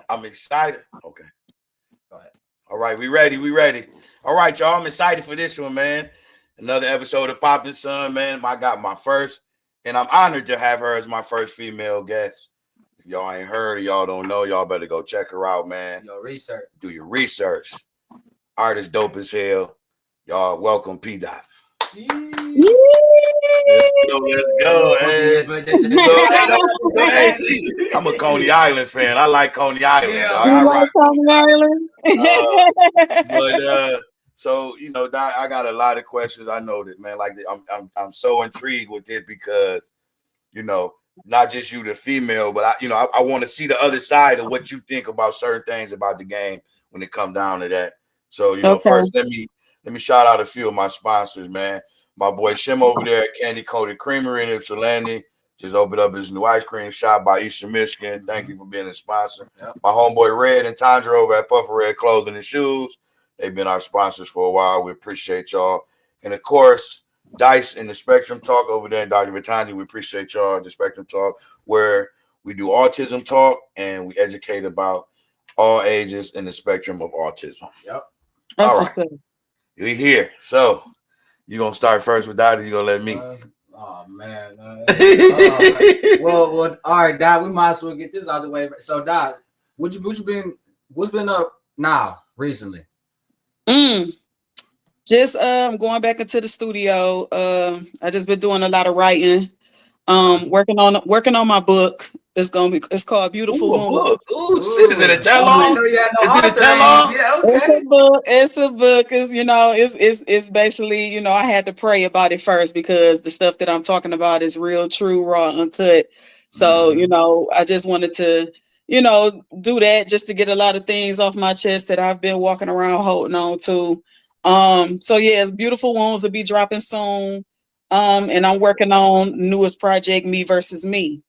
I'm excited. Okay. Go ahead. All right, we ready. All right, y'all. I'm excited for this one, man. Another episode of Poppin' Son, man. I got my first, and I'm honored to have her as my first female guest. If y'all ain't heard or y'all don't know, y'all better go check her out, man. Do your research. Artist dope as hell. Y'all welcome PDOT. Let's go. Hey. I'm a Coney Island fan. I like Coney Island. Yeah, you like Coney Island? So Doc, I got a lot of questions. I know that, man. Like I'm so intrigued with it because, not just you, the female, but I want to see the other side of what you think about certain things about the game when it comes down to that. So first let me shout out a few of my sponsors, man. My boy Shim over there at Candy Coated Creamery in Ypsilanti just opened up his new ice cream shop by Eastern Michigan. Thank you for being a sponsor. Yep. My homeboy Red and Tandra over at Puffer Red Clothing and Shoes. They've been our sponsors for a while. We appreciate y'all. And of course, Dice and the Spectrum Talk over there in Dr. Vitanji. We appreciate y'all, the Spectrum Talk, where we do autism talk and we educate about all ages in the spectrum of autism. Yep. That's what's good. We here. So you gonna start first with that, or you gonna let me? Oh man. Well, all right, Doc. We might as well get this out of the way. So, Doc, what's been up now recently? Just going back into the studio. I just been doing a lot of writing. Working on my book. It's called Beautiful Woman. Shit, is it a tell-all? Is it a tell-all? Yeah, okay. It's a book. It's basically, I had to pray about it first because the stuff that I'm talking about is real, true, raw, uncut. So, I just wanted to, do that just to get a lot of things off my chest that I've been walking around holding on to. So yeah, it's Beautiful Wounds will be dropping soon. And I'm working on newest project, Me Versus Me.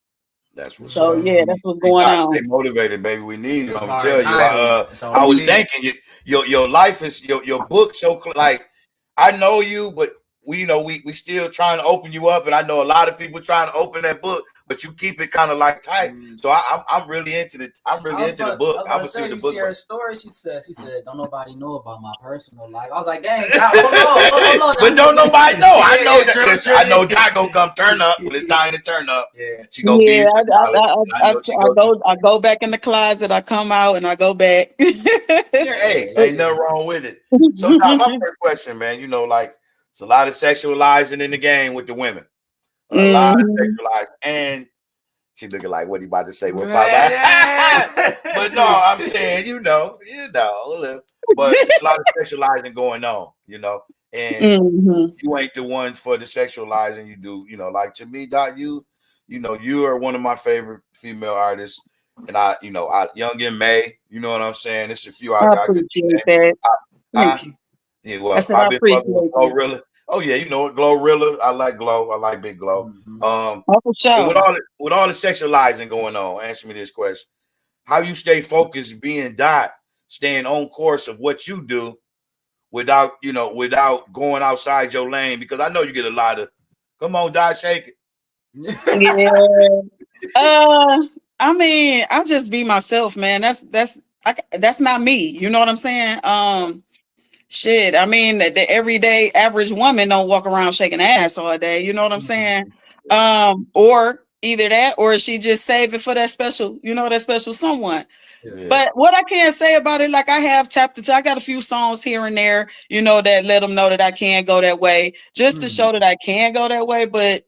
That's what's so up. Yeah, that's what's going on. Stay motivated, baby. We need you. I'm gonna tell you. I was thinking your life is your book so like I know you, but we still trying to open you up, and I know a lot of people trying to open that book, but you keep it kind of like tight. So I'm really into the book. I was saying, you see her story. She said, don't nobody know about my personal life. I was like, dang, God, hold on. But don't nobody know. I know that. I know God gonna come turn up when it's time to turn up. Yeah, she gonna be. I go back in the closet. I come out and I go back. Hey, ain't nothing wrong with it. So now my first question, man. It's a lot of sexualizing in the game with the women. A lot of sexualizing. And she looking like, what he about to say? But no, I'm saying, but it's a lot of sexualizing going on, and you ain't the one for the sexualizing. You do, like to me, Dot, you are one of my favorite female artists. And I Young and May, you know what I'm saying? It's a few I appreciate that. Thank you. Yeah, well, I've been fucking with Glorilla. Oh yeah, you know it, Glorilla. I like Glow. I like Big Glow. For sure. With all the sexualizing going on, answer me this question: how you stay focused, being Dot, staying on course of what you do, without going outside your lane? Because I know you get a lot of, come on, Dot, shake it. Yeah. I mean, I just be myself, man. That's not me. You know what I'm saying? Shit, I mean, the everyday average woman don't walk around shaking ass all day. You know what I'm saying? Or either that, or she just save it for that special, that special someone. Yeah. But what I can say about it, like I have tapped into, I got a few songs here and there, that let them know that I can go that way, just to show that I can go that way. But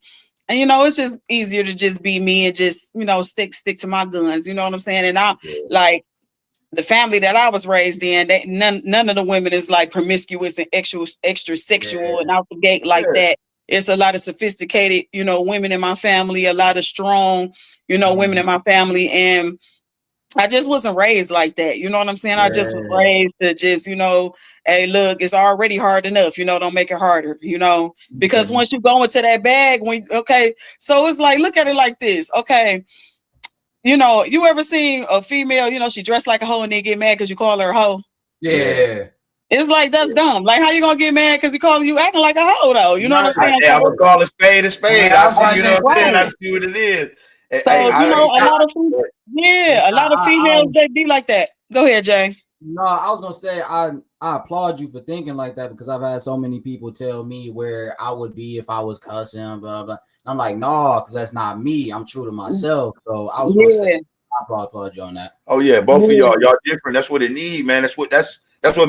it's just easier to just be me and just, stick to my guns. You know what I'm saying? And I like the family that I was raised in, none of the women is like promiscuous and extra sexual and out the gate like that. It's a lot of sophisticated, women in my family, a lot of strong, women in my family. And I just wasn't raised like that. You know what I'm saying? I just was raised to just, hey, look, it's already hard enough, don't make it harder, because once you go into that bag, so it's like, look at it like this. Okay. You ever seen a female, she dressed like a hoe and they get mad because you call her a hoe? Yeah. It's like, that's dumb. Like, how you gonna get mad because you acting like a hoe, though? You know what I'm saying? I'm gonna call a spade a spade. I see, what it is. So I, you know, a lot of a lot of females they be like that. Go ahead, Jay. No, I was gonna say I applaud you for thinking like that because I've had so many people tell me where I would be if I was cussing, blah blah. I'm like, no, because that's not me. I'm true to myself. So I was gonna say I applaud you on that. Oh yeah, both of y'all different. That's what it need, man. That's what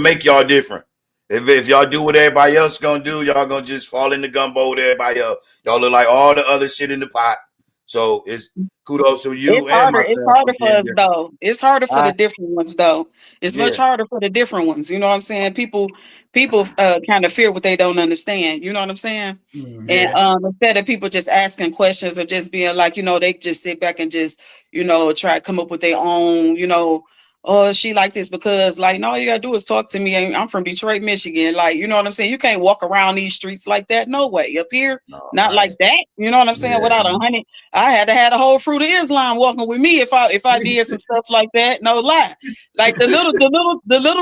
make y'all different. If y'all do what everybody else gonna do, y'all gonna just fall in the gumbo with everybody else. Y'all look like all the other shit in the pot. So it's kudos to you. It's harder. It's harder for us though. It's harder for the different ones though. It's much harder for the different ones. You know what I'm saying? People kind of fear what they don't understand. You know what I'm saying? Mm-hmm. And instead of people just asking questions or just being like, you know, they just sit back and just, you know, try to come up with their own, you know, oh, she like this because like, no, all you gotta do is talk to me. I'm from Detroit, Michigan. Like, you know what I'm saying? You can't walk around these streets like that. No way. Up here, not like that. You know what I'm saying? Without 100, I had to have the whole fruit of Islam walking with me if I did some stuff like that. No lie. Like the little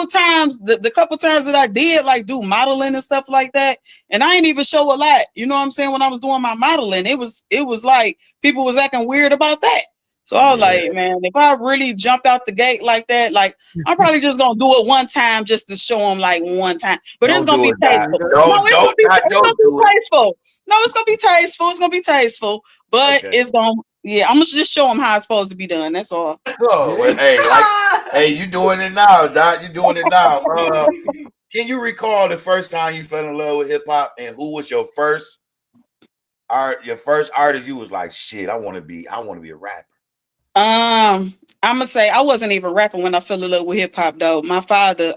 times, the couple times that I did like do modeling and stuff like that. And I ain't even show a lot. You know what I'm saying? When I was doing my modeling, it was like people was acting weird about that. So I was like, man, if I really jumped out the gate like that, like I'm probably just gonna do it one time just to show them like one time. But it's gonna be tasteful. No, it's gonna be tasteful. No, it's gonna be tasteful. It's gonna be tasteful. But it's gonna I'm gonna just show them how it's supposed to be done. That's all. Oh, well, hey, you doing it now, Doc. You doing it now. Can you recall the first time you fell in love with hip hop and who was your first artist you was like, shit, I want to be a rapper? I'm gonna say I wasn't even rapping when I fell in love with hip hop though. My father,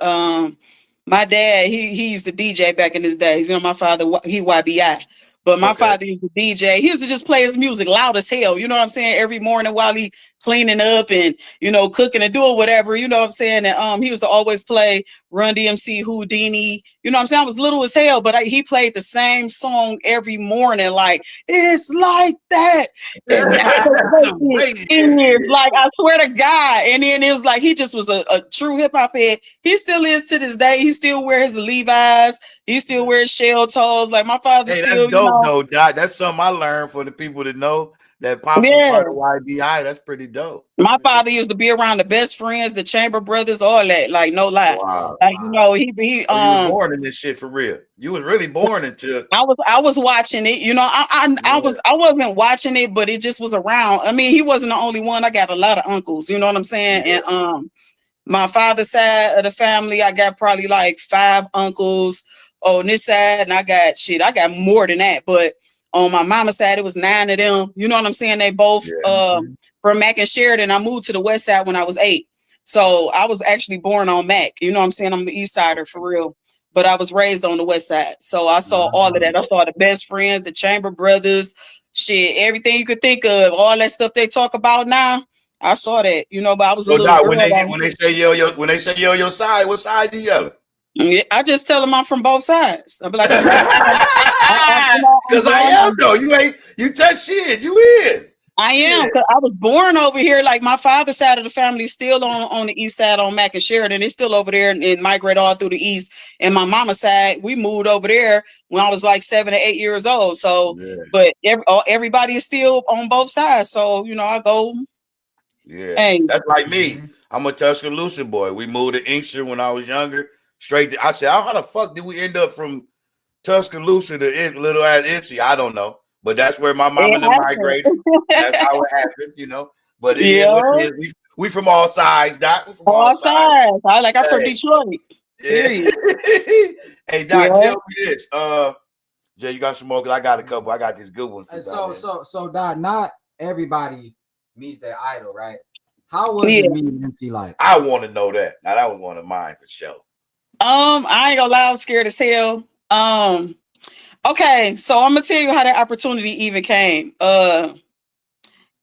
my dad, he used to DJ back in his days. You know, my father, he YBI. But my father used to DJ. He used to just play his music loud as hell. You know what I'm saying? Every morning while he cleaning up and, you know, cooking and doing whatever, you know what I'm saying? And he used to always play Run DMC, Houdini. You know what I'm saying? I was little as hell, but he played the same song every morning. Like, it's like that. Like, I swear to God. And then it was like, he just was a true hip hop head. He still is to this day. He still wears his Levi's. He still wears shell toes. Like my father still, that's dope, though, Doc. That's something I learned for the people to know that Pops was part of YBI. That's pretty dope. My father used to be around the best friends, the Chamber Brothers, all that. Like, no lie. Wow. Like, you know, he you was born in this shit for real. You was really born into. I was watching it. You know, I wasn't watching it, but it just was around. I mean, he wasn't the only one. I got a lot of uncles. You know what I'm saying? Yeah. And my father's side of the family, I got probably like 5 uncles. On this side, and I got more than that, but on my mama's side, it was 9 of them. You know what I'm saying? They both from Mac and Sheridan. I moved to the west side when I was 8. So I was actually born on Mac. You know what I'm saying? I'm the east sider for real. But I was raised on the west side. So I saw all of that. I saw the best friends, the Chamber Brothers, shit, everything you could think of, all that stuff they talk about now. I saw that, you know, but I was a little girl. When they say yo your side, what side you yelling? Yeah, I just tell them I'm from both sides. I'm like, because I am though. You touch shit. You is. I am because I was born over here. Like my father's side of the family is still on the east side on Mac and Sheridan. It's still over there and migrate all through the east. And my mama's side, we moved over there when I was like 7 or 8 years old. So, but everybody is still on both sides. So you know, I go. Yeah, hey. That's like me. I'm a Tuscaloosa boy. We moved to Inkster when I was younger. I said, how the fuck did we end up from Tuscaloosa to little ass Ipsy? I don't know, but that's where my mama and them migrated. That's how it happened, you know. But it is what it is. We from all sides, Doc. We from all sides. I'm from Detroit. Yeah. Hey, Doc, tell me this. Jay, you got some more? Cause I got a couple. I got this good one. So, Doc, not everybody meets their idol, right? How was it meeting MC Lyte? I want to know that. Now that was one of mine for sure. I ain't gonna lie, I'm scared as hell. Okay, so I'm gonna tell you how that opportunity even came.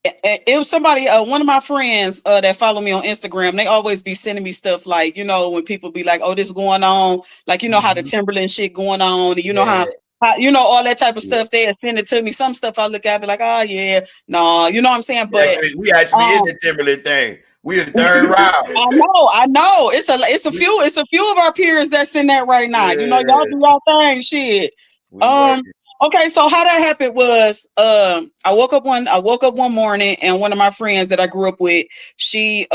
It was somebody, one of my friends that follow me on Instagram. They always be sending me stuff like, you know, when people be like, oh, this going on, like, you know, how the Timberland shit going on, you know, how you know, all that type of stuff. They send it to me. Some stuff I look at, be like, oh yeah, no, you know what I'm saying? But we actually in the Timberland thing. We in the third round. I know. It's a few of our peers that's in that right now. You know, y'all do y'all thing, shit. Okay, so how that happened was I woke up one morning and one of my friends that I grew up with, she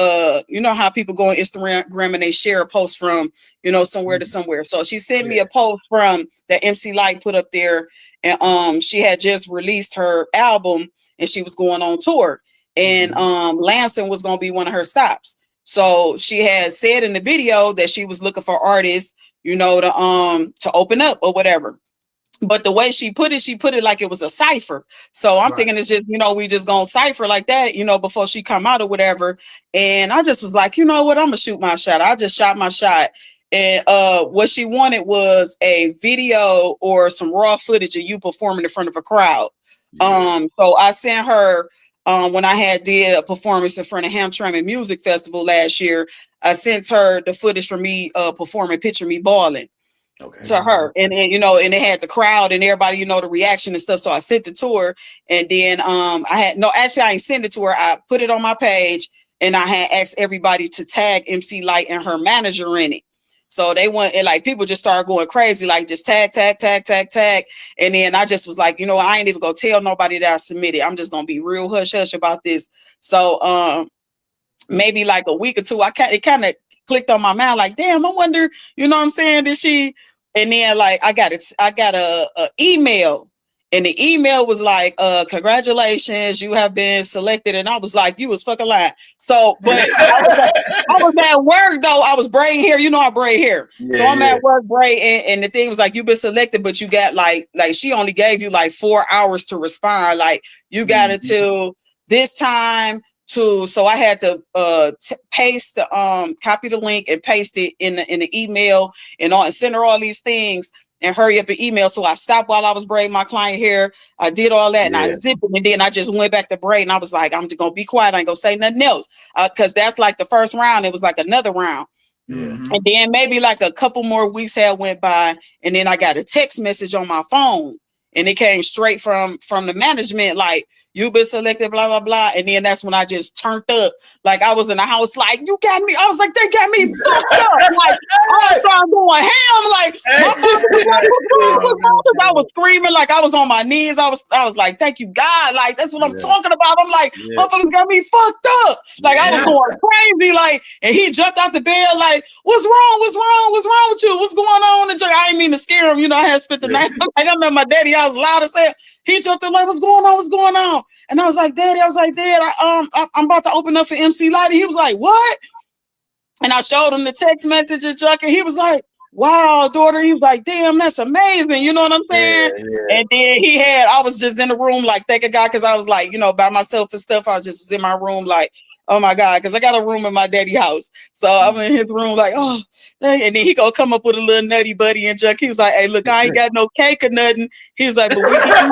you know how people go on Instagram and they share a post from, you know, somewhere to somewhere. So she sent me a post from that MC Light put up there, and she had just released her album and she was going on tour, and Lansing was gonna be one of her stops. So she had said in the video that she was looking for artists, you know, to open up or whatever. But the way she put it like it was a cipher. So I'm thinking it's just, you know, we just gonna cipher like that, you know, before she come out or whatever. And I just was like, you know what, I'm gonna shoot my shot. I just shot my shot. And what she wanted was a video or some raw footage of you performing in front of a crowd. So I sent her when I had did a performance in front of Hamtramck Music Festival last year. I sent her the footage for me performing Picture Me Balling. To her, and you know, and it had the crowd and everybody, you know, the reaction and stuff. So I sent it to her, and then I ain't sent it to her. I put it on my page, and I had asked everybody to tag MC Light and her manager in it. So they went, and like people just started going crazy, like just tag. And then I just was like, you know, I ain't even gonna tell nobody that I submitted. I'm just gonna be real hush hush about this. So maybe like a week or two, it kind of clicked on my mind, like, damn, I wonder, you know what I'm saying? Did she? And then like I got a email, and the email was like, congratulations, you have been selected. And I was like, you was fucking lying. So, but I was at work though. I was braiding hair. You know, I braid hair. So I'm at work braiding, and the thing was like, you've been selected, but you got like she only gave you like 4 hours to respond. Like you got it to this time. So I had to paste the copy the link and paste it in the email and send her all these things and hurry up an email. So I stopped while I was braiding my client hair. I did all that and I zipped it, and then I just went back to braid, and I was like, I'm gonna be quiet. I ain't gonna say nothing else because that's like the first round. It was like another round. And then maybe like a couple more weeks had went by, and then I got a text message on my phone, and it came straight from the management, like, you've been selected, blah, blah, blah. And then that's when I just turned up. Like I was in the house, like, you got me. I was like, they got me fucked up. Like I started going ham. Like my father was like, what's wrong? I was screaming, like I was on my knees. I was like, thank you, God. Like that's what I'm talking about. I'm like, motherfuckers got me fucked up. Like I was going crazy. Like, and he jumped out the bed, like, what's wrong? What's wrong? What's wrong with you? What's going on? And I didn't mean to scare him. You know, I had spent the night. Like I'm at my daddy. I was loud as hell. He jumped in, like, what's going on? What's going on? And I was like, Daddy, Dad, I'm about to open up for MC Light. He was like, what? And I showed him the text message and Chuck, and he was like, wow, daughter. He was like, damn, that's amazing. You know what I'm saying? And then I was just in the room, like, thanking God, because I was like, you know, by myself and stuff. I just was in my room, like, oh my God, because I got a room in my daddy house. So I'm in his room, like, oh, and then he gonna come up with a little nutty buddy and Chuck. He was like, hey, look, I ain't got no cake or nothing. He was like, but we can eat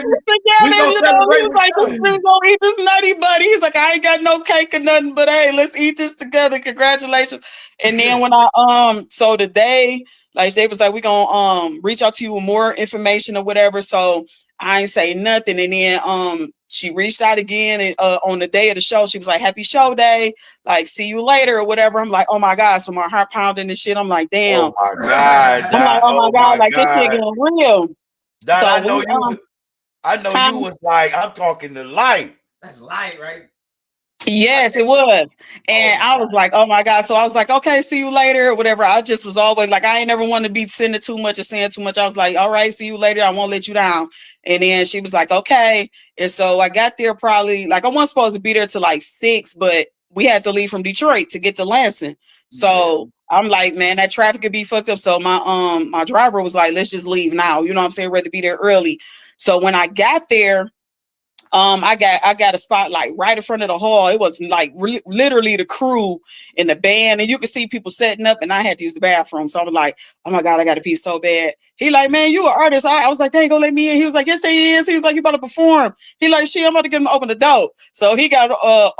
this together. Take this, we gonna eat this nutty buddy. He's like, I ain't got no cake or nothing, but hey, let's eat this together. Congratulations. And then when so today, like they was like, we gonna reach out to you with more information or whatever. So I ain't say nothing. And then she reached out again, and on the day of the show, she was like, happy show day, like see you later or whatever. I'm like, oh my God. So my heart pounding and shit. I'm like, damn. Oh my God. I'm like, oh my God, like this shit getting real. Don, so I know you was like, I'm talking to Light. That's Light, right? Yes, it was. And I was like, oh my God. So I was like, okay, see you later or whatever. I just was always like, I ain't never want to be sending too much or saying too much. I was like, all right, see you later. I won't let you down. And then she was like, okay. And so I got there probably, like I wasn't supposed to be there till like 6, but we had to leave from Detroit to get to Lansing. So I'm like, man, that traffic could be fucked up. So my driver was like, let's just leave now. You know what I'm saying? Rather be there early. So when I got there, I got a spot like right in front of the hall. It was like literally the crew and the band, and you could see people setting up, and I had to use the bathroom. So I was like, oh my God, I got to pee so bad. He like, man, you an artist. I was like, they ain't gonna let me in. He was like, yes, they is. He was like, you about to perform. He like, shit, I'm about to get him to open the door. So he got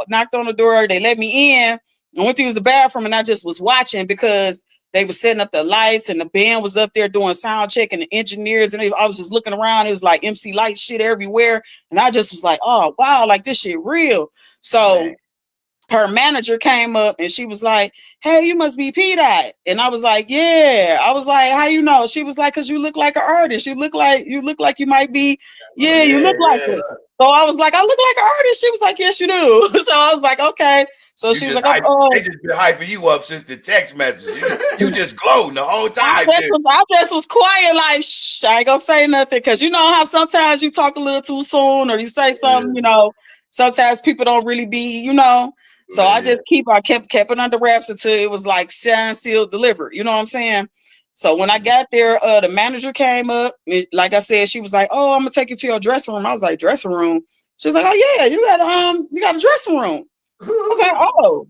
knocked on the door. They let me in. I went to use the bathroom, and I just was watching because they were setting up the lights, and the band was up there doing sound check, and the engineers, and I was just looking around. It was like MC Light shit everywhere. And I just was like, oh, wow, like this shit real. So her manager came up and she was like, "Hey, you must be PDOT." And I was like, "Yeah." I was like, "How you know?" She was like, "Cause you look like an artist. You look like you might be. Yeah, you look like it." So I was like, "I look like an artist." She was like, "Yes, you do." So I was like, "Okay." So she was like, they just been hyping you up since the text message. You just gloating the whole time. I just was quiet, like, shh, I ain't gonna say nothing. Cause you know how sometimes you talk a little too soon or you say something, sometimes people don't really be, So I kept it under wraps until it was like signed, sealed, delivered. You know what I'm saying? So when I got there, the manager came up. Like I said, she was like, "Oh, I'm gonna take you to your dressing room." I was like, "Dressing room?" She was like, "Oh yeah, you got a dressing room." I was like, "Oh."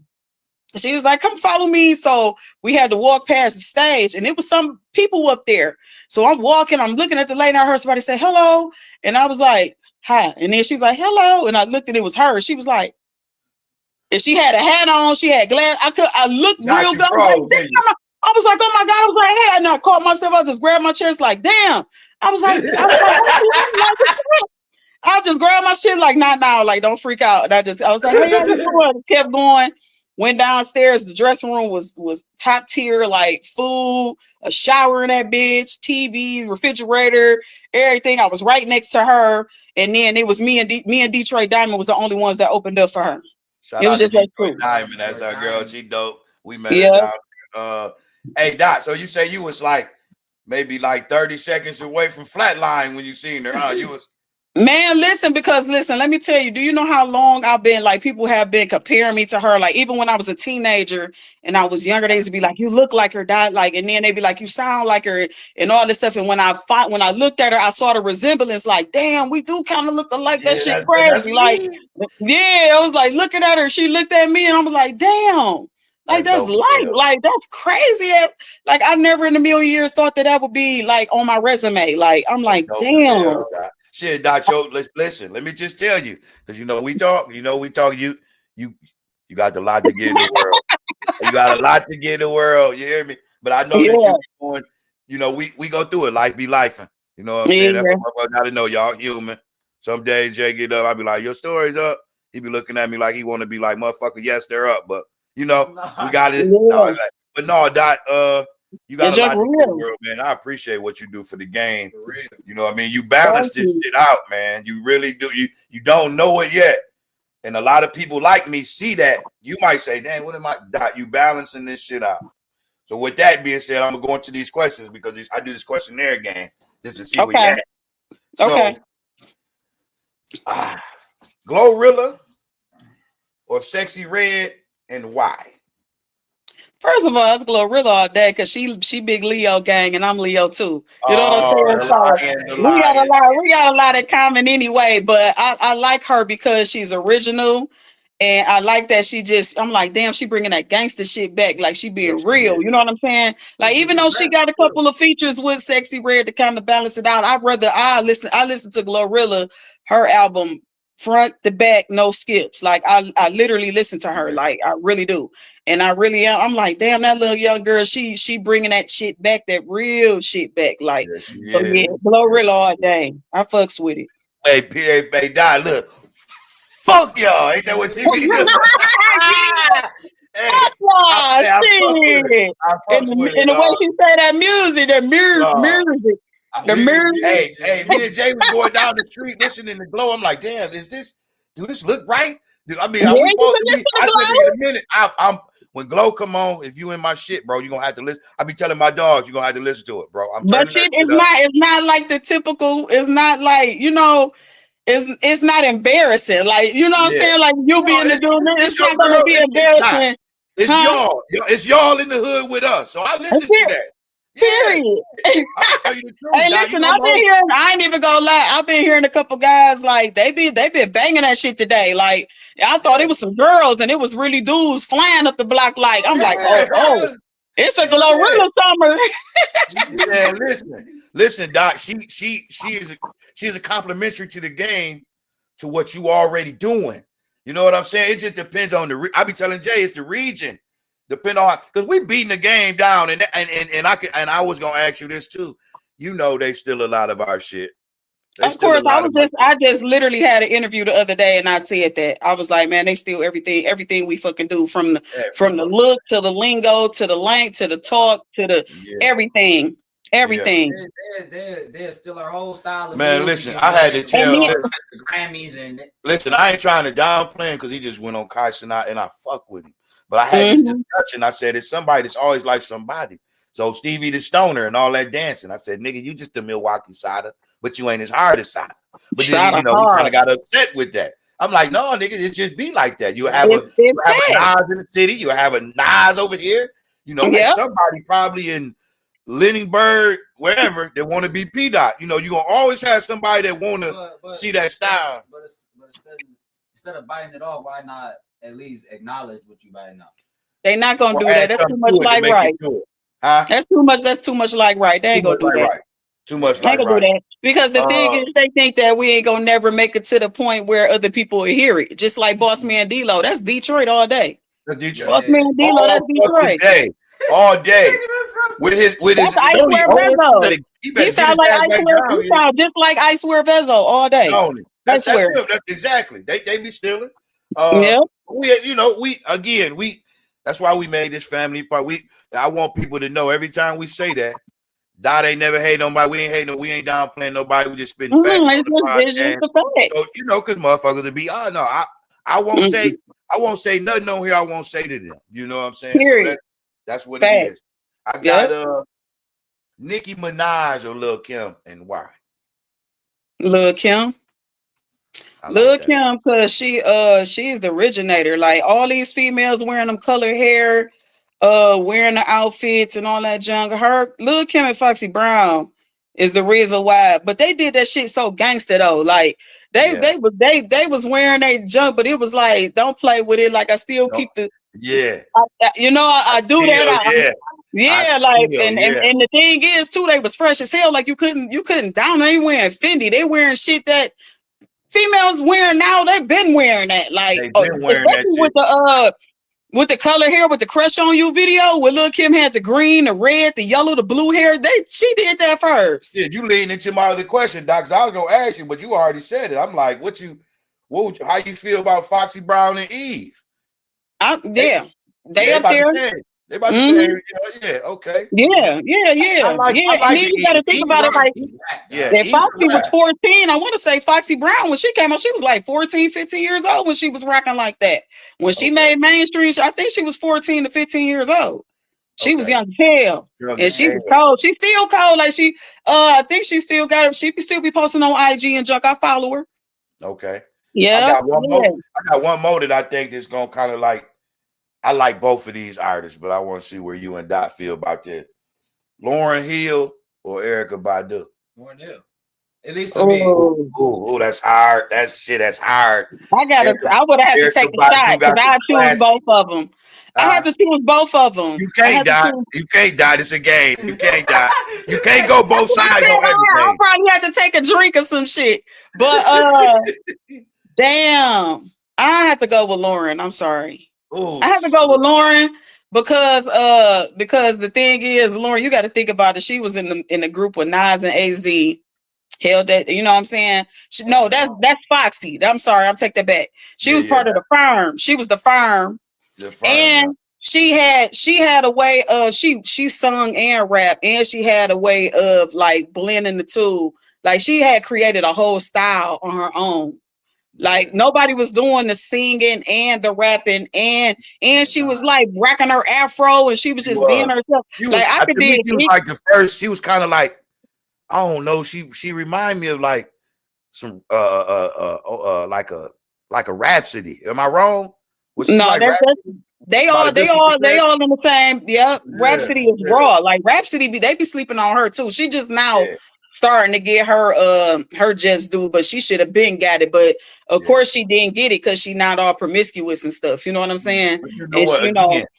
She was like, "Come follow me." So we had to walk past the stage, and it was some people up there. So I'm walking, I'm looking at the lady, and I heard somebody say hello, and I was like, "Hi." And then she's like, "Hello," and I looked, and it was her. She was like, and she had a hat on, she had glass. I looked real good. I was like, "Oh my God!" I was like, "Hey!" And I caught myself. I just grabbed my chest, like, "Damn!" I was like, I just grabbed my shit, like, nah, like, don't freak out. And I was like, "Hey, how you doing?" Kept going. Went downstairs. The dressing room was top tier, like food, a shower in that bitch, TV, refrigerator, everything. I was right next to her, and then it was me and Detroit Diamond was the only ones that opened up for her. Shout out to Detroit Diamond. That's our girl. She dope. We met her down. Hey Doc, so you say you was like maybe like 30 seconds away from flatline when you seen her, huh? You was. Man, listen, let me tell you, do you know how long I've been, like, people have been comparing me to her? Like, even when I was a teenager and I was younger, they used to be like, "You look like her, Dot." Like, and then they'd be like, "You sound like her," and all this stuff. And when I looked at her, I saw the resemblance, like, damn, we do kind of look alike. That shit crazy. Like, yeah, I was like looking at her, she looked at me, and I was like, damn. Like, that's like, that's crazy. Like, I never in a million years thought that would be like on my resume. Like, I'm like, damn. Shit, Doc, listen, let me just tell you, because we talk, you got a lot to get in the world. You got a lot to get in the world, you hear me? But I know that you're going, we go through it, life be lifing. You know what I'm saying? That's what I gotta know, y'all human. Some days Jay get up, I be like, "Your story's up." He be looking at me like he want to be like, "Motherfucker, yes, they're up." But we got it. But no, Doc, you got a lot to do in the world, man. I appreciate what you do for the game. For real. You know what I mean? You balance this shit out, man. You really do. You don't know it yet. And a lot of people like me see that. You might say, "Damn, what am I?" Doc, you balancing this shit out. So with that being said, I'm going to go into these questions because I do this questionnaire game just to see where you're at. So, Glorilla or Sexy Red, and why? First of all, it's Glorilla all day because she big Leo gang and I'm Leo too. You know what I'm saying? We got a lot in common anyway. But I like her because she's original, and I like that I'm like, damn, she bringing that gangster shit back, like she being real. You know what I'm saying? Like, even though she got a couple of features with Sexy Red to kind of balance it out, I listen to Glorilla, her album front to back, no skips. Like, I literally listen to her, like, I really do. And I really am. I'm like, damn, that little young girl, she bringing that shit back, that real shit back. Like, Glorilla all day. I fucks with it. Hey, die, look. Fuck y'all. Ain't that what she be doing? And the way she say that music, music. Hey, me and Jay was going down the street listening to Glow. I'm like, damn, do this look right? I mean, are we supposed to be? I said, in a minute, I'm when Glow come on, if you in my shit, bro, you're gonna have to listen. I be telling my dogs you're gonna have to listen to it, bro. But it's not like the typical, it's not like, it's not embarrassing. Like, you know what I'm saying? Like, you being the dude, it's not gonna be embarrassing. It's y'all. It's y'all in the hood with us. So I listen to that. Period. I'll tell you the truth. Hey, listen, I've been hearing, I ain't even gonna lie, I've been hearing a couple guys, like, they been banging that shit today. Like, I thought it was some girls and it was really dudes flying up the block. Like, I'm like, oh, it's a Glorilla summer. Yeah, listen, Doc. She is a complimentary to the game, to what you already doing. You know what I'm saying? It just depends on I be telling Jay, it's the region. Depend on, because we beating the game down, and I was gonna ask you this too. They steal a lot of our shit. They Of still a course, lot of money. I just literally had an interview the other day and I said that. I was like, man, they steal everything we fucking do from the look to the lingo to the length to the talk to the everything. Everything. They're still our whole style of man, music. listen, I had to tell the Grammys and listen, I ain't trying to downplay him because he just went on Kaiser and I fuck with him. But I had this discussion. I said, it's somebody that's always like somebody. So Stevie the Stoner and all that dancing. I said, nigga, you just a Milwaukee Sada, but you ain't as hard as Sada. But then, you know, he kind of got upset with that. I'm like, no, nigga, it just be like that. You have a Nas in the city. You have a Nas over here. You know, like somebody probably in Leninburg, wherever, they want to be PDOT. You know, you're going to always have somebody that want to see that style. But instead of biting it off, why not at least acknowledge what you biting off? They're not going to do that. That's too much like right. Huh? That's too much like right. They ain't going to do that. Right. Too much like right. Do that. Because the thing is, they think that we ain't going to never make it to the point where other people will hear it. Just like Boss Man D-Lo. That's Detroit all day. Boss Man D-Lo, that's Detroit. All day. With his I Swear Vezo. He sound like he sound just like I Swear Vezo all day. That's him. That's exactly. They be stealing. We that's why we made this family part. I want people to know every time we say that, Dot ain't never hate nobody. We ain't downplaying nobody. We just spitting facts on the podcast. So you know, because motherfuckers would be, I won't say nothing on here I won't say to them. You know what I'm saying? So that's what it is. I got Nicki Minaj or Lil Kim, and why? Lil Kim. Lil Kim, because she's the originator. Like all these females wearing them colored hair, wearing the outfits and all that junk. Lil Kim and Foxy Brown is the reason why. But they did that shit so gangster though. Like they was wearing their junk, but it was like, don't play with it. Like I still keep the I do that. And the thing is too, they was fresh as hell. Like you couldn't down. They ain't wearing Fendi. They wearing shit that females wearing now. They've been wearing that. Like with the color hair, with the Crush on You video, where Lil Kim had the green, the red, the yellow, the blue hair. She did that first. Yeah, you leading into my other question, Doc. I was gonna ask you, but you already said it. I'm like, how you feel about Foxy Brown and Eve? They up there. They about to say, okay. Yeah. I like you got to think about it like, if Foxy was 14, I want to say Foxy Brown, when she came out, she was like 14, 15 years old when she was rocking like that. When she made mainstream, I think she was 14 to 15 years old. She was young as hell. And she was cold. She's still cold. Like I think she still got it. She still be posting on IG and junk. I follow her. Okay. Yeah. I got one more that I think that's going to kind of like, I like both of these artists, but I want to see where you and Dot feel about this. Lauryn Hill or Erykah Badu? Lauryn Hill. At least for me. Oh, that's hard. That's hard. I would have to take a shot because I choose both of them. I have to choose both of them. You can't die. You can't die. It's a game. You can't die. You can't go both sides on everything. I'll probably have to take a drink or some shit. But damn, I have to go with Lauryn. I'm sorry. Ooh, I have to go with Lauryn because the thing is, Lauryn, you got to think about it. She was in the group with Nas and AZ. Hell, that you know what I'm saying? That's Foxy. I'm sorry, I'll take that back. She was part of the firm. She was the firm. And she had a way of she sung and rap, and she had a way of like blending the two. Like she had created a whole style on her own. Like nobody was doing the singing and the rapping, and she was like rocking her afro, and she was just being herself. She was like the first. She was kind of like, I don't know. She reminded me of like some like a Rhapsody. Am I wrong? No, they all in the same. Yep, Rhapsody is raw. Like Rhapsody, they be sleeping on her too. She just now. Starting to get her just due, but she should have been got it. But of course she didn't get it because she not all promiscuous and stuff. You know what I'm saying?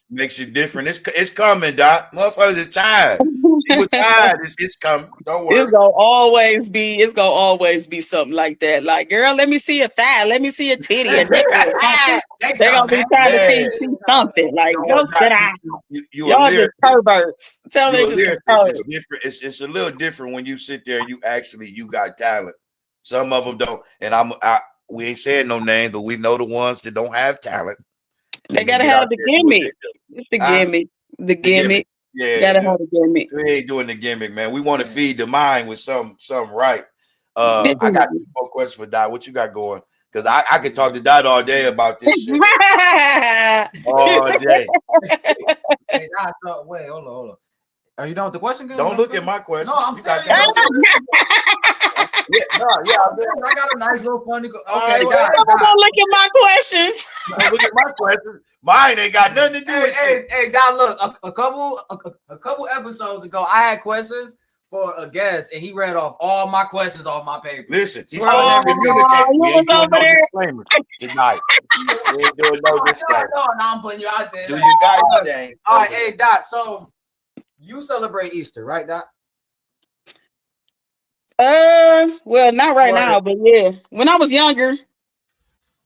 Makes you different. It's coming, Doc. Motherfuckers is tired. People tired. It's coming. Don't worry. It's gonna always be something like that. Like, girl, let me see a thigh. Let me see a titty. They're gonna be trying to see something. Like, go sit down. Y'all just perverts. Tell me just perverts. It's a little different when you sit there and you got talent Some of them don't. And we ain't saying no names, but we know the ones that don't have talent. They gotta have the gimmick. It's the gimmick. The gimmick. Yeah, gotta have the gimmick. We ain't doing the gimmick, man. We want to feed the mind with something right. I got 2 more questions for Dot. What you got going? Because I could talk to Dot all day about this shit. All day. Hey, Dot, so, wait, hold on. Are you done with the question? Don't look at my question. No, I'm saying. I got a nice little funny. Okay, Dot. Don't look at my questions. Look at my questions. Mine ain't got nothing to do with it. Hey, Dot, look, a couple episodes ago, I had questions for a guest, and he read off all my questions off my paper. Listen, we ain't doing no disclaimer tonight. We ain't doing no disclaimer. No, I'm putting you out there. Do you guys thing? All right, hey, Dot, so you celebrate Easter, right, Dot? Well, not right now, but yeah. When I was younger.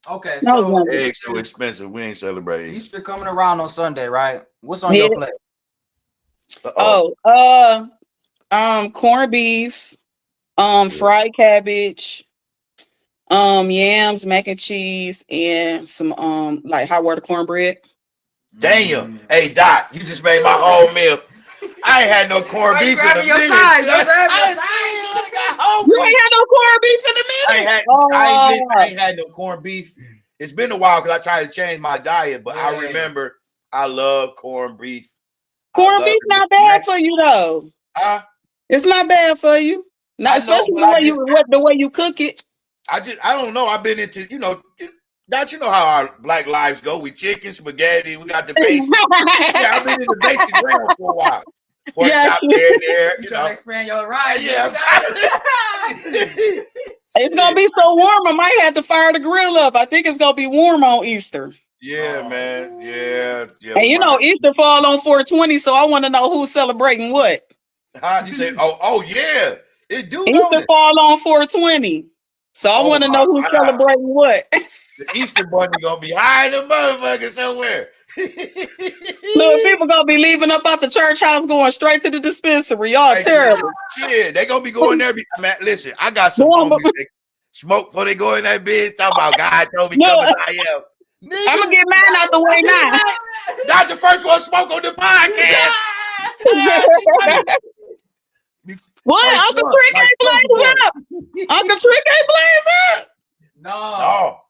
Okay, so eggs too expensive. We ain't celebrating Easter coming around on Sunday, right? What's on your plate? Corned beef, fried cabbage, yams, mac and cheese, and some like hot water cornbread. Damn. Hey, Dot, you just made my whole meal. I ain't had no corned beef in a minute. You ain't had no corned beef in a minute. I ain't had no corned beef. It's been a while because I tried to change my diet, but I remember I love corned beef. Corned beef not bad for you though. It's not bad for you. Not especially the way you cook it. I don't know. I've been into, Dot, you know how our black lives go. We chicken, spaghetti, we got the basics. Yeah, I've been in the basic realm for a while. Pork chop there. You trying to expand your ride? Yeah. It's gonna be so warm. I might have to fire the grill up. I think it's gonna be warm on Easter. Yeah, man. Yeah. And Easter fall on 420, so I want to know who's celebrating what. You say, oh yeah, it do. Easter fall on 420, so I want to know who's celebrating what. The Easter bunny gonna be high in the motherfucker somewhere. Look, people gonna be leaving up out the church house, going straight to the dispensary. Y'all terrible. Shit, they gonna be going there. Man, listen, I got some smoke before they go in that bitch. Talk about God told me come as I am. Nigga, I'm gonna get mine out the way now. Not the first one smoke on the podcast. What? Uncle Trick ain't blaze up. Uncle Trick ain't blaze up.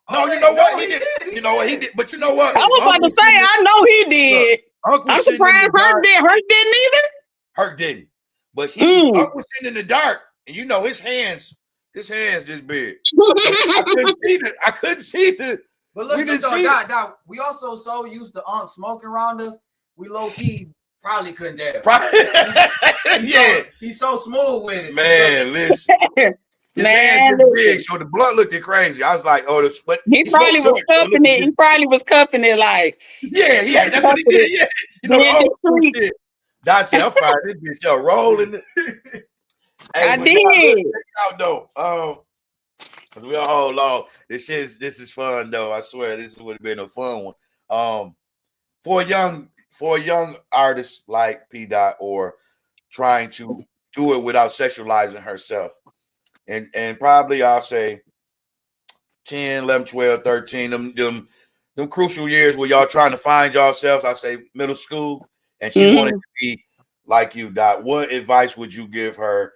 No, you know what he did. You know what he did. But you know what? I was about to say, I know he did. I'm surprised Hurt didn't. Hurt didn't either. Hurt didn't. But Uncle was sitting in the dark, and his hands this big. I couldn't see the. But look, Doc, we also so used to smoking around us. We low key probably couldn't dare. He's so smooth with it, man. Listen. His hands big, so the blood looked crazy. I was like, "Oh, the sweat." He probably was cuffing it. He probably was cuffing it like. Yeah, that's what he did. Yeah, shit. That's it. I'm fine. This bitch, y'all rolling. I did. Out though, we a whole long. This is fun though. I swear, this would have been a fun one. For a young artist like PDOT or trying to do it without sexualizing herself. And probably I'll say 10, 11, 12, 13, them crucial years where y'all trying to find yourselves. I say middle school, and she wanted to be like you, Dot. What advice would you give her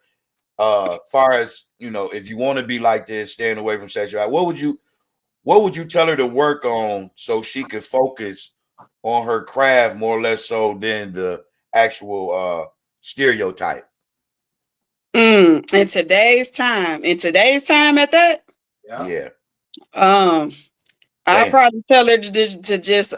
far as, if you want to be like this, staying away from sexuality? What would you tell her to work on so she could focus on her craft more or less so than the actual stereotype? In today's time at that, yeah. I probably tell her to just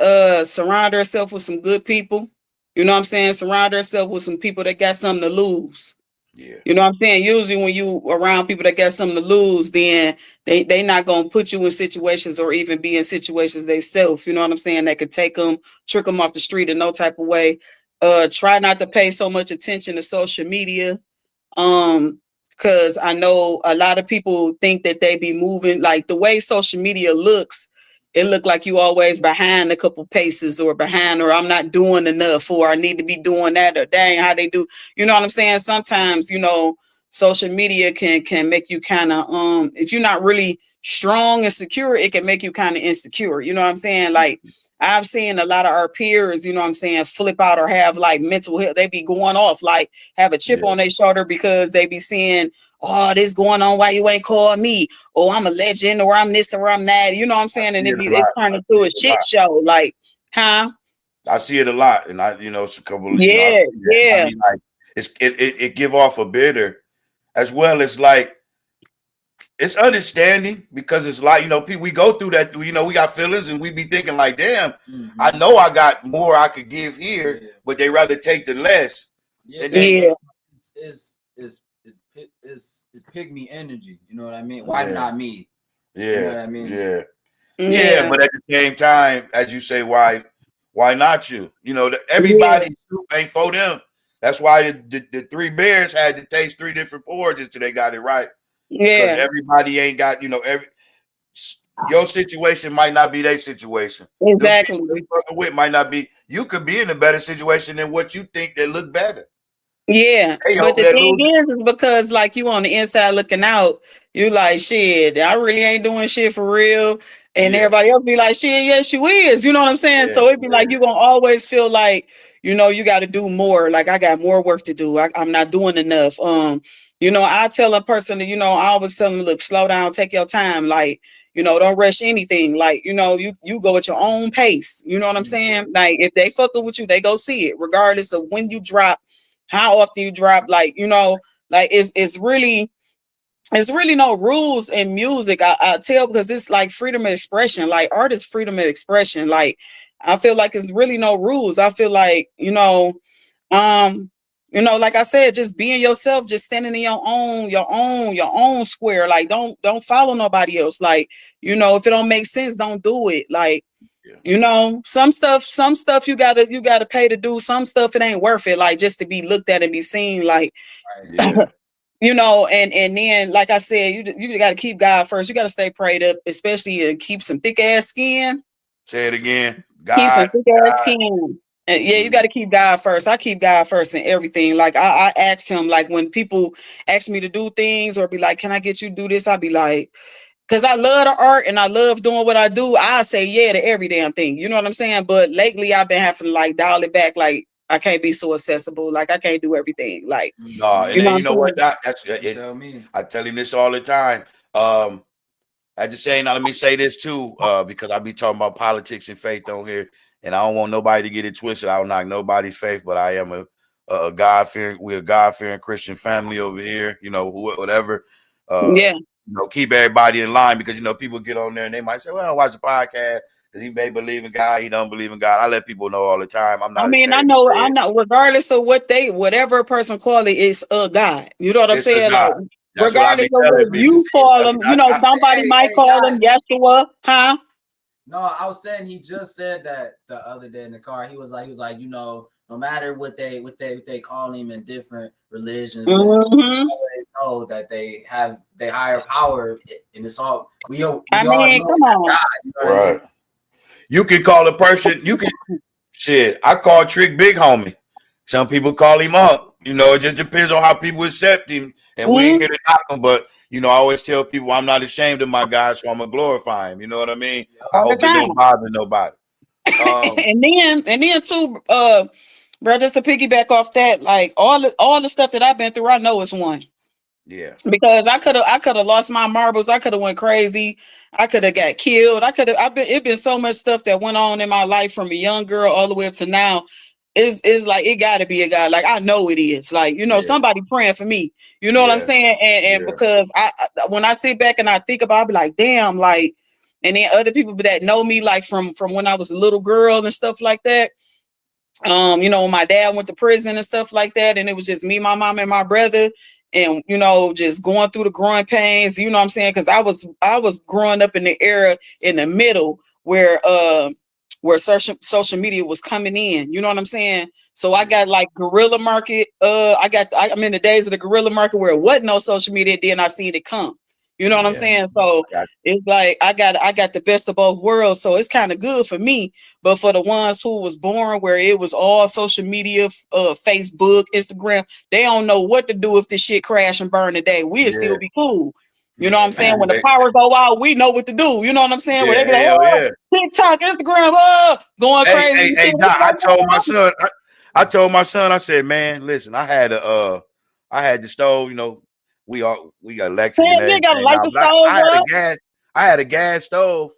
surround herself with some good people. You know what I'm saying? Surround herself with some people that got something to lose. Yeah. You know what I'm saying? Usually when you around people that got something to lose, then they not gonna put you in situations or even be in situations themselves. You know what I'm saying? That could take them, trick them off the street in no type of way. Try not to pay so much attention to social media. Because I know a lot of people think that they be moving like the way social media looks. It look like you always behind a couple paces or behind, or I'm not doing enough, or I need to be doing that, or dang, how they do. You know what I'm saying? Sometimes, social media can make you kind of if you're not really strong and secure, it can make you kind of insecure. You know what I'm saying? Like I've seen a lot of our peers, you know what I'm saying, flip out or have like mental health. They be going off, like have a chip on their shoulder because they be seeing, oh, this going on. Why you ain't call me? Oh, I'm a legend, or I'm this, or I'm that. You know what I'm saying? And it turned into a shit show. Like, huh? I see it a lot, and it's a couple. Yeah, yeah. I mean, like it give off a bitter, as well as like it's understanding, because it's like, people, we go through that. We got feelings, and we be thinking like, damn, I know I got more I could give here, but they rather take the less. It's pygmy energy. You know what I mean? Why not me? Yeah, you know what I mean? Yeah. But at the same time, as you say, why not you? Everybody's soup ain't for them. That's why the three bears had to taste 3 different porridges till they got it right. Because everybody ain't got, your situation might not be their situation. Exactly. With might not be. You could be in a better situation than what you think that look better. Yeah, but the thing is because like you on the inside looking out, you like, shit, I really ain't doing shit for real. And everybody else be like, shit, yes, you is. You know what I'm saying? So it'd be like you're gonna always feel like, you got to do more. Like I got more work to do. I'm not doing enough. I tell a person that, I always tell them, look, slow down, take your time. Like, don't rush anything. Like, you go at your own pace. You know what I'm saying? Like if they fucking with you, they go see it, regardless of when you drop, how often you drop. Like, like it's really no rules in music. I tell, because it's like freedom of expression. Like art is freedom of expression. Like I feel like it's really no rules. I feel like, like I said, just being yourself, just standing in your own square. Like don't follow nobody else. Like, if it don't make sense, don't do it. Like, some stuff you gotta pay to do. Some stuff it ain't worth it. Like just to be looked at and be seen. Like, and then like I said, you got to keep God first. You got to stay prayed up, especially and keep some thick ass skin. Say it again. Keep some thick ass skin. And you got to keep God first. I keep God first in everything. Like I ask him, like when people ask me to do things or be like, can I get you to do this? I'll be like, because I love the art and I love doing what I do. I say yeah to every damn thing. You know what I'm saying? But lately I've been having to like dial it back. Like I can't be so accessible. Like I can't do everything. Like, no, and then you know what? That's it. Tell me. I tell him this all the time. I just say, now let me say this too, because I be talking about politics and faith on here, and I don't want nobody to get it twisted. I don't knock nobody's faith, but I am a God-fearing, we're a God-fearing Christian family over here. Whatever. Keep everybody in line, because people get on there and they might say, well, watch the podcast because he may believe in God, he don't believe in God. I let people know all the time. I'm not. I'm not, regardless of whatever a person call it, is a God. You know what I'm saying? Like, regardless of what you call them, somebody might call him Yeshua, huh? No, I was saying he just said that the other day in the car. He was like, no matter what they call him in different religions, they know that they have the higher power, and it's all we all know. Come on, God, right? You can call a person. You can shit. I call Trick Big Homie. Some people call him up. It just depends on how people accept him, and we ain't here to knock him, but. I always tell people I'm not ashamed of my God, so I'm gonna glorify him. You know what I mean? I hope it don't bother nobody. And then too, bro, just to piggyback off that, like all the stuff that I've been through, I know it's one. Yeah. Because I could have lost my marbles. I could have went crazy. I could have got killed. It's been so much stuff that went on in my life from a young girl all the way up to now. Is like it gotta be a God. Like I know it is. Like, somebody praying for me. You know what I'm saying? And because I when I sit back and I think about it, I be like, damn, like, and then other people that know me like from when I was a little girl and stuff like that. When my dad went to prison and stuff like that, and it was just me, my mom, and my brother, and just going through the growing pains, you know what I'm saying? Because I was growing up in the era in the middle where social media was coming in, you know what I'm saying? So I got like guerrilla market. I'm in the days of the guerrilla market where it wasn't no social media. Then I seen it come. You know what I'm saying? So it's like I got the best of both worlds. So it's kind of good for me. But for the ones who was born where it was all social media, Facebook, Instagram, they don't know what to do if this shit crash and burn today. We'll still be cool. You know what I'm saying? When the power go out, we know what to do. You know what I'm saying? Where they be like, oh, TikTok, Instagram, going crazy. Hey, Doc, I told my son, I said, man, listen, I had the stove, you know, we got electric and everything. I had a gas stove.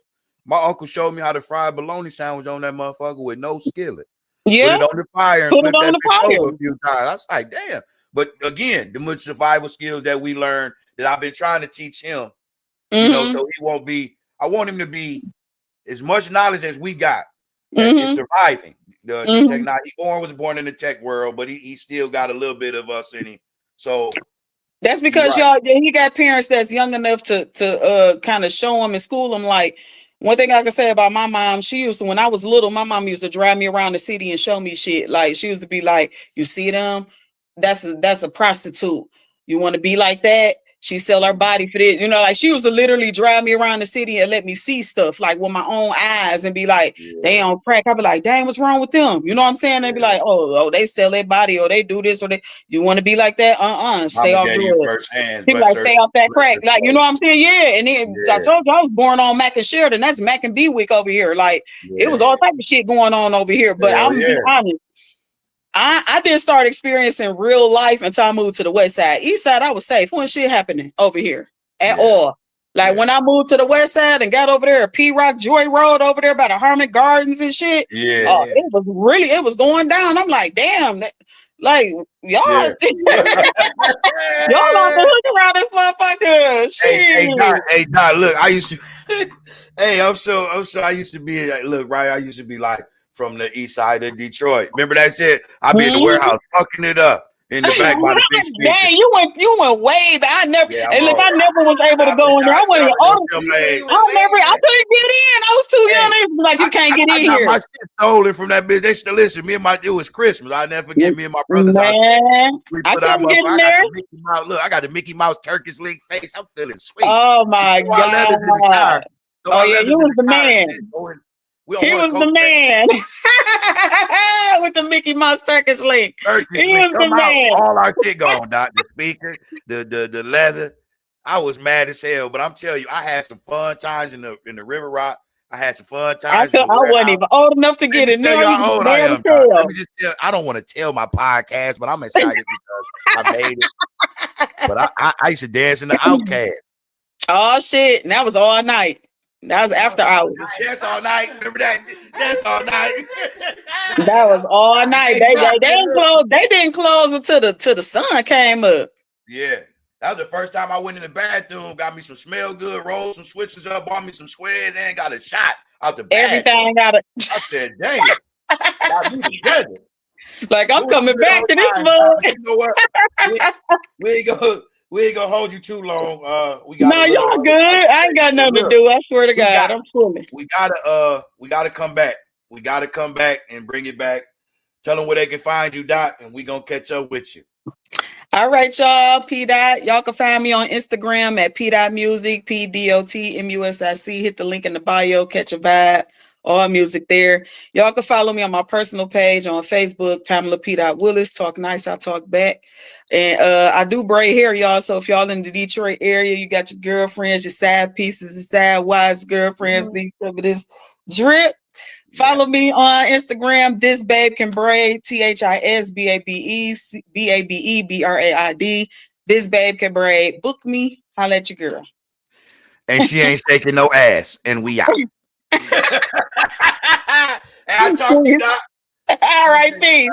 My uncle showed me how to fry a bologna sandwich on that motherfucker with no skillet. Yeah. Put it on the fire and flip that bitch over a few times. I was like, damn. But again, the much survival skills that we learned that I've been trying to teach him, you know, so he won't be, I want him to be as much knowledge as we got. Is surviving. The technology. He was born in the tech world, but he still got a little bit of us in him. So that's because y'all, he got parents that's young enough to kind of show him and school him. Like, one thing I can say about my mom, she used to, when I was little, my mom used to drive me around the city and show me shit. Like, she used to be like, you see them? That's a prostitute. You want to be like that? She sell her body for this. You know, like she used to literally drive me around the city and let me see stuff like with my own eyes and be like, they on crack. I'd be like, dang, what's wrong with them? You know what I'm saying? They'd be like, oh, they sell their body or they do this or they, you want to be like that? Stay off drugs. People like, stay off that crack. Like, you know what I'm saying? Yeah. And then I told you I was born on Mac and Sheridan. That's Mac and Bewick over here. Like, it was all type of shit going on over here. But I'm gonna be honest. I didn't start experiencing real life until I moved to the west side. East side, I was safe. Wasn't shit happening over here at all. Like when I moved to the west side and got over there at P Rock Joy Road over there by the Harmon Gardens and shit. It was going down. I'm like, damn, like y'all, y'all on the hook around this motherfucker. Shit. Hey, Doc, look, I used to. Hey, I'm so I used to be look, right. I used to be like from the east side of Detroit. Remember that shit? I be in the warehouse fucking it up in the back by the big speaker. Dang, you went way back. I never was able to go in there. I wasn't old. I couldn't get in. I was too young. Like you can't get in here. My shit stolen from that bitch. They still listen. It was Christmas. I never forget me and my brothers. Man, I couldn't get in there. Look, I got the Mickey Mouse Turkish link face. I'm feeling sweet. Oh my God. Oh yeah, you was the man. He was the man with the Mickey Mouse Turkish link. He was the man. All our shit gone, Doc. The speaker, the leather. I was mad as hell, but I'm telling you, I had some fun times in the River Rock. I had some fun times. I wasn't even old enough to get in there. How old I am. Let me just tell. I don't want to tell my podcast, but I'm excited because I made it. But I used to dance in the Outcast. Oh shit! And that was all night. That was after hours. That's all night. Remember that? That's all night. That was all night. They didn't close until the sun came up. Yeah. That was the first time I went in the bathroom, got me some smell good, rolled some switches up, bought me some squares, and got a shot out the bathroom. Everything got it. I said, dang it. Got me together. Like I'm coming back to this mug. You know what? We ain't gonna hold you too long. Y'all good. I ain't got nothing to do. I swear to God, I'm swimming. We gotta come back. We gotta come back and bring it back. Tell them where they can find you, Doc, and we gonna catch up with you. All right, y'all. PDOT. Y'all can find me on Instagram at PDOT Music, PDOT MUSIC. Hit the link in the bio. Catch a vibe. All music there. Y'all can follow me on my personal page on Facebook, Pamela P. Willis. Talk nice, I talk back. And I do braid hair, y'all. So if y'all in the Detroit area, you got your girlfriends, your side pieces, your side wives, girlfriends, need some of this drip. Follow me on Instagram. This babe can braid. THISBABEBRAID. This babe can braid. Book me. Holla at your girl. And she ain't shaking no ass. And we out. And I talk to you, Doc. All right, peace.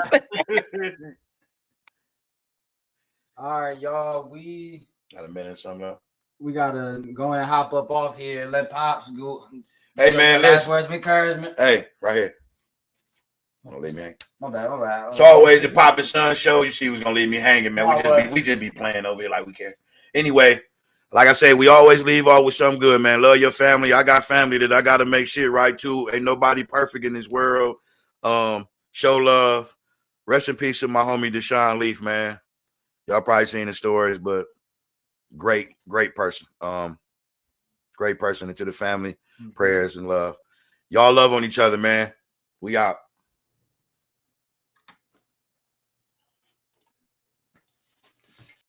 All right, y'all. We got a minute, something up. We gotta go and hop up off here. Let Pops go. Hey man, last words of encouragement. Hey, right here. Don't leave me hanging. My bad. It's always a Papa Son show. You see, who's gonna leave me hanging, man. We just be playing over here like we can. Anyway. Like I say, we always leave off with something good, man. Love your family. I got family that I got to make shit right, too. Ain't nobody perfect in this world. Show love. Rest in peace to my homie Deshaun Leaf, man. Y'all probably seen the stories, but great person. great person. And to the family, prayers and love. Y'all love on each other, man. We out.